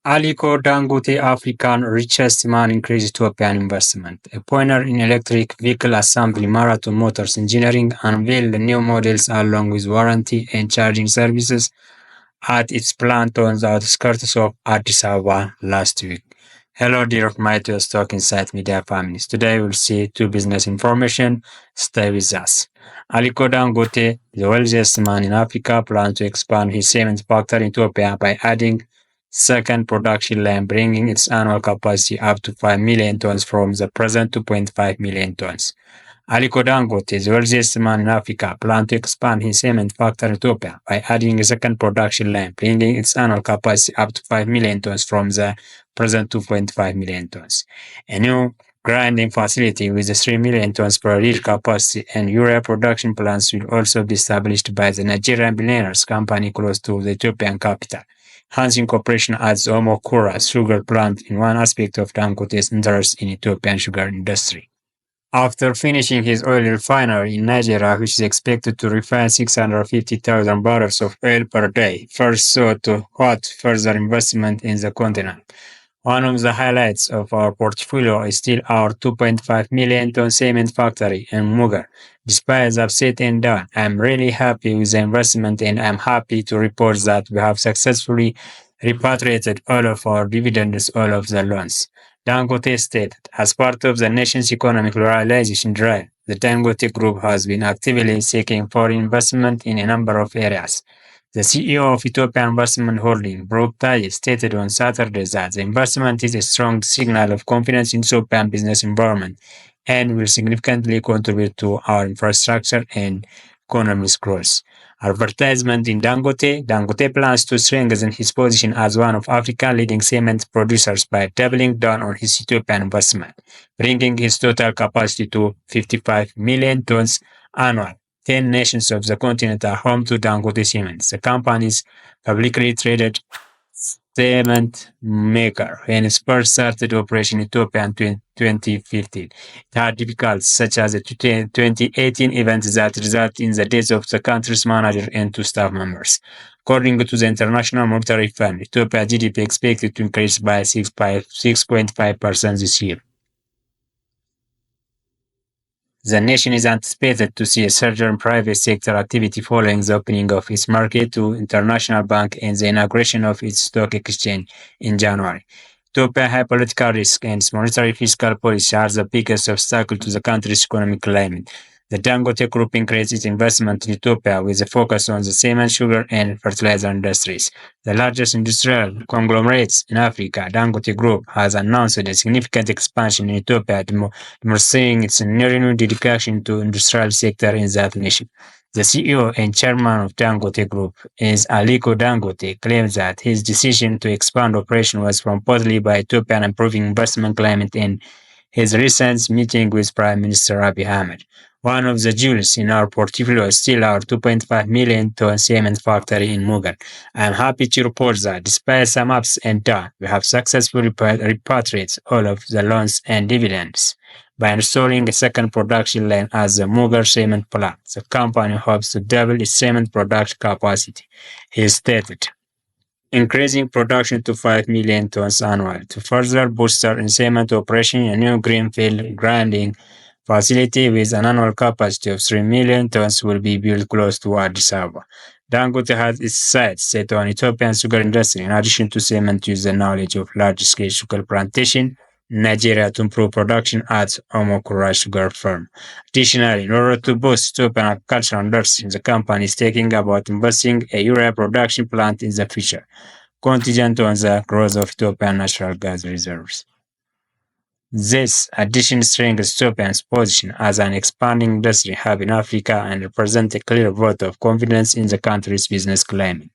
Aliko Dangote, African richest man, increased Ethiopian investment. A pioneer in electric vehicle assembly, Marathon Motors Engineering unveiled the new models along with warranty and charging services at its plant on the outskirts of Addis Ababa last week. Hello, dear Mighty Stock Insight Media families. Today we'll see two business information. Stay with us. Aliko Dangote, the wealthiest man in Africa, plans to expand his cement factory in Ethiopia by adding second production line, bringing its annual capacity up to 5 million tons from the present 2.5 million tons. Aliko Dangote, the wealthiest man in Africa, plans to expand his cement factory in Ethiopia by adding a second production line, bringing its annual capacity up to 5 million tons from the present 2.5 million tons. A new grinding facility with a 3 million tons per year capacity and urea production plants will also be established by the Nigerian billionaires company close to the Ethiopian capital. Hansen Corporation adds Omokura sugar plant in one aspect of Dangote's interest in Ethiopian sugar industry. After finishing his oil refinery in Nigeria, which is expected to refine 650,000 barrels of oil per day, first sought to halt further investment in the continent. One of the highlights of our portfolio is still our 2.5 million ton cement factory in Mugar. Despite the upset and down, I'm really happy with the investment and I'm happy to report that we have successfully repatriated all of our dividends, all of the loans. Dangote stated, as part of the nation's economic liberalization drive, the Dangote Group has been actively seeking foreign investment in a number of areas. The CEO of Ethiopian Investment Holding, Brooke Taye, stated on Saturday that the investment is a strong signal of confidence in Ethiopian business environment and will significantly contribute to our infrastructure and economy's growth. Advertisement in Dangote plans to strengthen his position as one of Africa's leading cement producers by doubling down on his Ethiopian investment, bringing his total capacity to 55 million tons annual. 10 nations of the continent are home to Dangote Cement, the company's publicly traded cement maker. When it first started operation in Ethiopia in 2015, it had difficulties such as the 2018 event that resulted in the death of the country's manager and two staff members. According to the International Monetary Fund, Ethiopia GDP expected to increase by 6.5% this year. The nation is anticipated to see a surge in private sector activity following the opening of its market to international bank and the inauguration of its stock exchange in January. Ethiopia high political risk and its monetary fiscal policy are the biggest obstacle to the country's economic climate. The Dangote Group increased its investment in Ethiopia with a focus on the cement, sugar, and fertilizer industries. The largest industrial conglomerates in Africa, Dangote Group, has announced a significant expansion in Ethiopia, demonstrating its renewed dedication to industrial sector in that nation. The CEO and chairman of Dangote Group is Aliko Dangote claims that his decision to expand operation was promptly by Ethiopian improving investment climate and his recent meeting with Prime Minister Abiy Ahmed. One of the jewels in our portfolio is still our 2.5 million ton cement factory in Mugan. I am happy to report that despite some ups and downs, we have successfully repatriated all of the loans and dividends. By installing a second production line at the Mugar cement plant, the company hopes to double its cement production capacity, he stated, increasing production to 5 million tons annually. To further boost our cement operation, a new greenfield grinding facility with an annual capacity of 3 million tons will be built close to Addis Ababa. Dangote has its sights set on Ethiopian sugar industry in addition to cement use the knowledge of large-scale sugar plantation in Nigeria to improve production at Omokura Sugar Farm. Additionally, in order to boost Ethiopian agricultural industry, the company is thinking about investing a urea production plant in the future, contingent on the growth of Ethiopian natural gas reserves. This addition strengthens Ethiopia's position as an expanding industry hub in Africa and represents a clear vote of confidence in the country's business climate.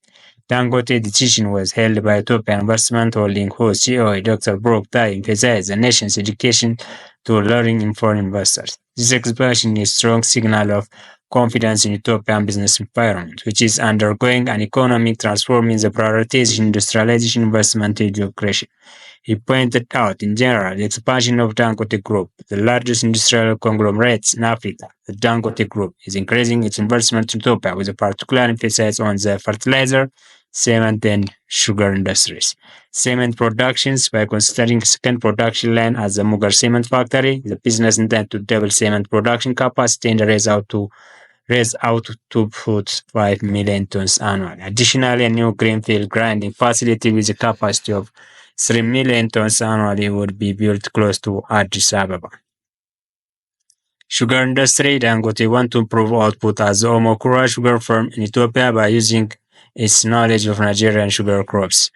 Dangote's decision was hailed by Ethiopian Investment Holding, whose CEO, Dr. Brooke Taye, emphasized the nation's dedication to luring in foreign investors. This expression is a strong signal of confidence in Ethiopian business environment, which is undergoing an economic transformation the prioritization industrialization investment education. He pointed out, in general, the expansion of Dangote Group, the largest industrial conglomerate in Africa. The Dangote Group is increasing its investment in Ethiopia with a particular emphasis on the fertilizer, cement, and sugar industries. Cement productions, by considering second production line as the Mugar Cement Factory, the business intends to double cement production capacity and raise output 5 million tons annually. Additionally, a new greenfield grinding facility with a capacity of 3 million tons annually would be built close to Addis Ababa. Sugar industry, Dangote want to improve output as the Omokura sugar farm in Ethiopia by using its knowledge of Nigerian sugar crops.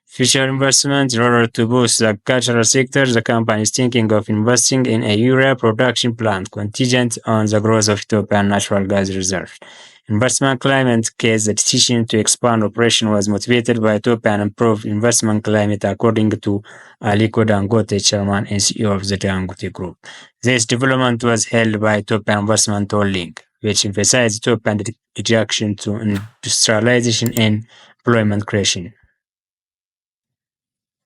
Future investment in order to boost the agricultural sector, the company is thinking of investing in a urea production plant contingent on the growth of Ethiopian natural gas reserve. Investment climate case the decision to expand operation was motivated by Ethiopian improved investment climate according to Aliko Dangote, chairman and CEO of the Dangote Group. This development was held by Ethiopian Investment Holding, which emphasized Ethiopian dedication to industrialization and employment creation.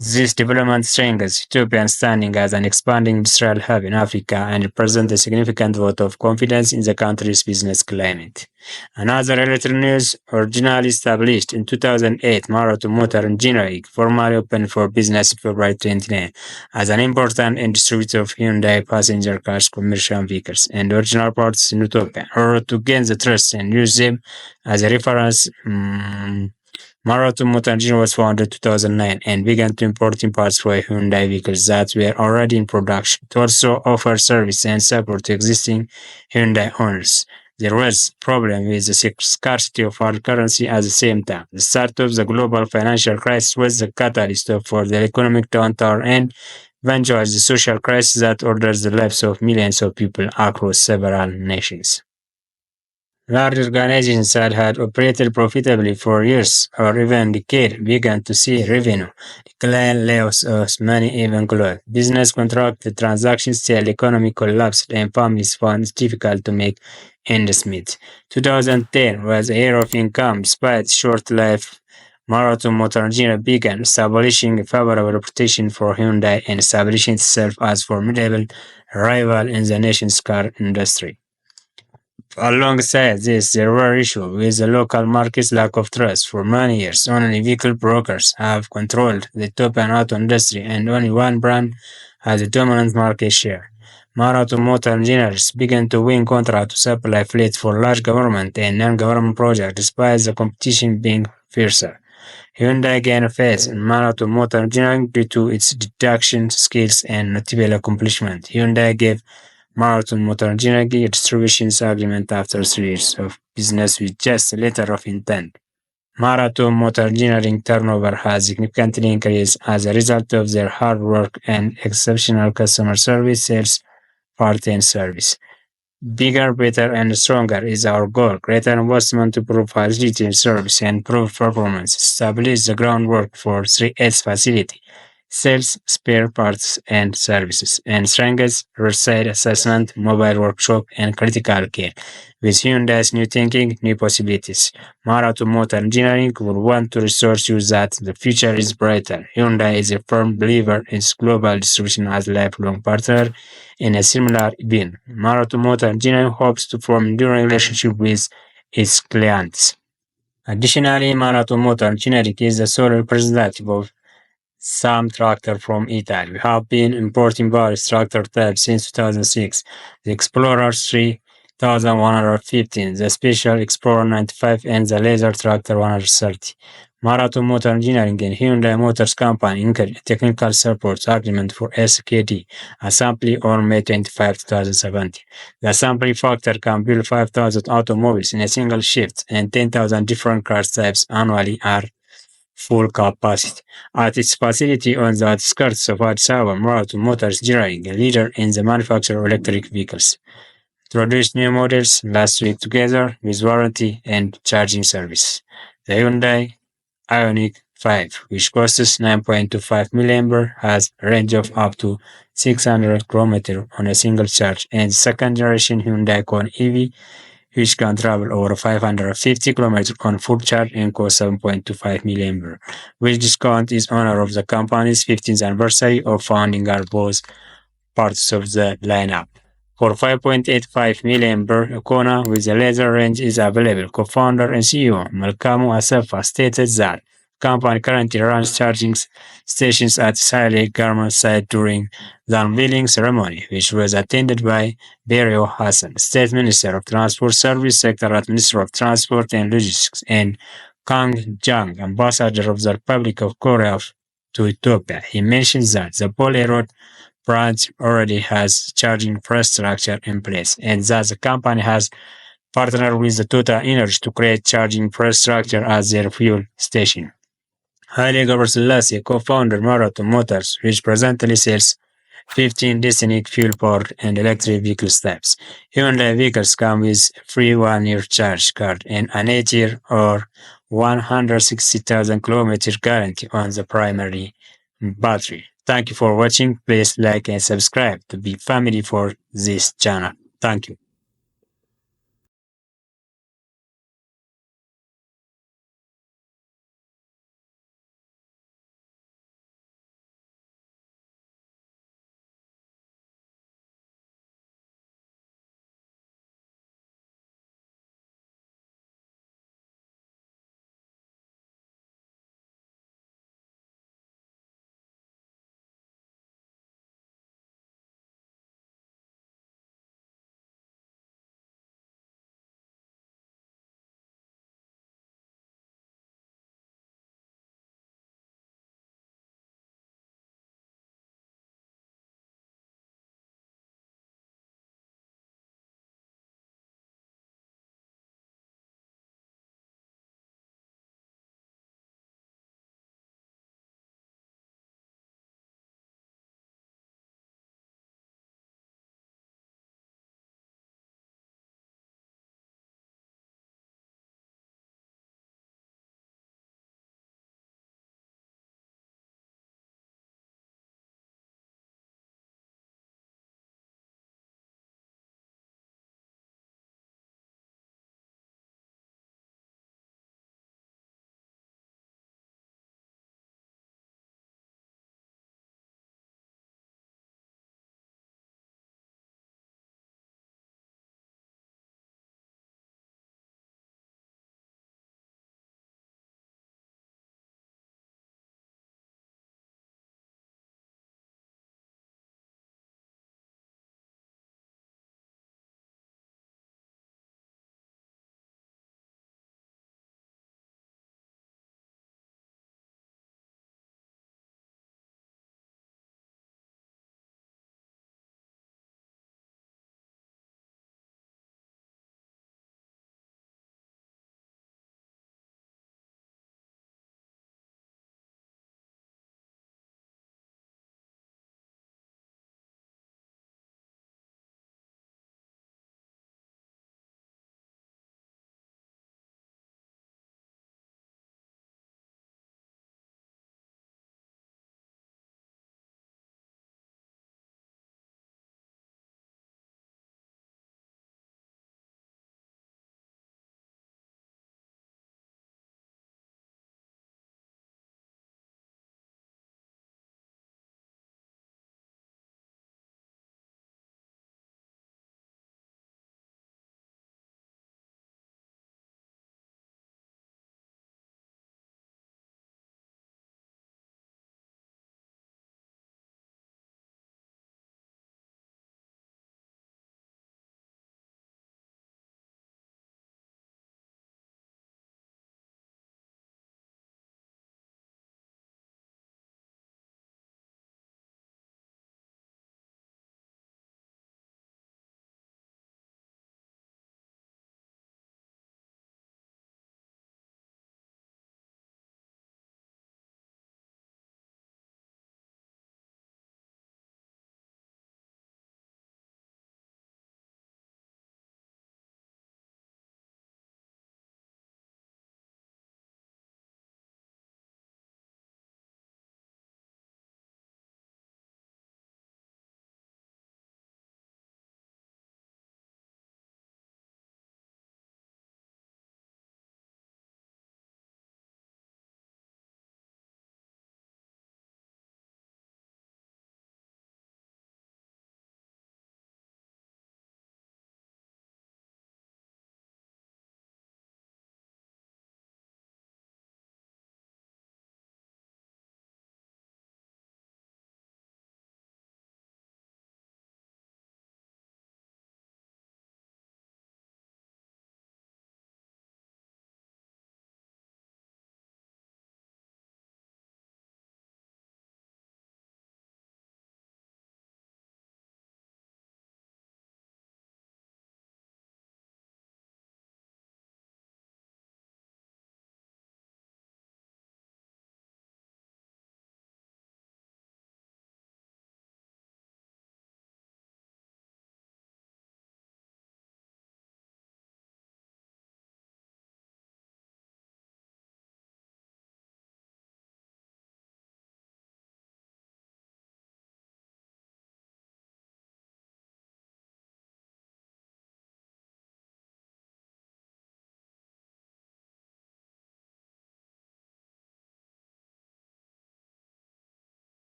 This development strengthens Ethiopia's standing as an expanding industrial hub in Africa and represents a significant vote of confidence in the country's business climate. Another related news, originally established in 2008, Marathon Motor Engineering formally opened for business in February 2029 as an important and distributor of Hyundai passenger cars, commercial vehicles, and original parts in Ethiopia. In order to gain the trust and use them as a reference, Marathon Motor Engineering was founded in 2009 and began to importing parts for Hyundai vehicles that were already in production. To also offer service and support to existing Hyundai owners. There was a problem with the scarcity of hard currency at the same time. The start of the global financial crisis was the catalyst for the economic downturn and eventually the social crisis that orders the lives of millions of people across several nations. Large organizations that had operated profitably for years or even decades began to see revenue decline, layoffs, or many even closed. Business contracted, transactions failed, economy collapsed, and families found it difficult to make ends meet. 2010 was a year of income despite short life. Marathon Motor Engineering began establishing a favorable reputation for Hyundai and establishing itself as formidable rival in the nation's car industry. Alongside this, there were issues with the local market's lack of trust. For many years, only vehicle brokers have controlled the Ethiopian auto industry and only one brand has a dominant market share. Marathon Motor Engineers began to win contracts to supply fleets for large government and non-government projects despite the competition being fiercer. Hyundai gained faith in Marathon Motor Engineering due to its deduction skills and notable accomplishment. Hyundai gave Marathon Motor Engineering a distribution agreement after 3 years of business with just a letter of intent. Marathon Motor Engineering turnover has significantly increased as a result of their hard work and exceptional customer service, sales, parts, and service. Bigger, better, and stronger is our goal. Greater investment to improve agility and service and improve performance. Establish the groundwork for 3S facility, sales, spare parts, and services, and strengthens roadside assessment, mobile workshop, and critical care. With Hyundai's new thinking, new possibilities, Marathon Motor Engineering will want to resource you that the future is brighter. Hyundai is a firm believer in global distribution as a lifelong partner in a similar vein. Marathon Motor Engineering hopes to form enduring relationship with its clients. Additionally, Marathon Motor Engineering is the sole representative of some tractor from Italy. We have been importing various tractor types since 2006. The Explorer 3115, the Special Explorer 95, and the Laser Tractor 130. Marathon Motor Engineering and Hyundai Motors Company entered a technical support agreement for SKD assembly on May 25, 2017. The assembly factory can build 5,000 automobiles in a single shift and 10,000 different car types annually are full capacity. At its facility on the outskirts of Addis Ababa, Marathon Motors Engineering, a leader in the manufacture of electric vehicles, introduced new models last week together with warranty and charging service. The Hyundai Ioniq 5, which costs 9.25 million, has a range of up to 600 km on a single charge, and second generation Hyundai Kona EV, which can travel over 550 km on full charge and cost 7.25 million, which discount is honor of the company's 15th anniversary of founding are both parts of the lineup. for 5.85 million per corner with a laser range is available. Co-founder and CEO Malcolm Asafa stated that the company currently runs charging stations at Saleh Garment site during the unveiling ceremony, which was attended by Berio Hassan, State Minister of Transport Service Sector at Minister of Transport and Logistics, and Kang Jang, Ambassador of the Republic of Korea to Ethiopia. He mentioned that the Pole Road branch already has charging infrastructure in place, and that the company has partnered with the Total Energy to create charging infrastructure at their fuel station. Haile Gebrselassie, co-founder Marathon Motors, which presently sells 15 distinct fuel-powered and electric vehicle types. Hyundai vehicles come with a free one-year charge card and an 8-year or 160,000 kilometer guarantee on the primary battery. Thank you for watching. Please like and subscribe to be family for this channel. Thank you.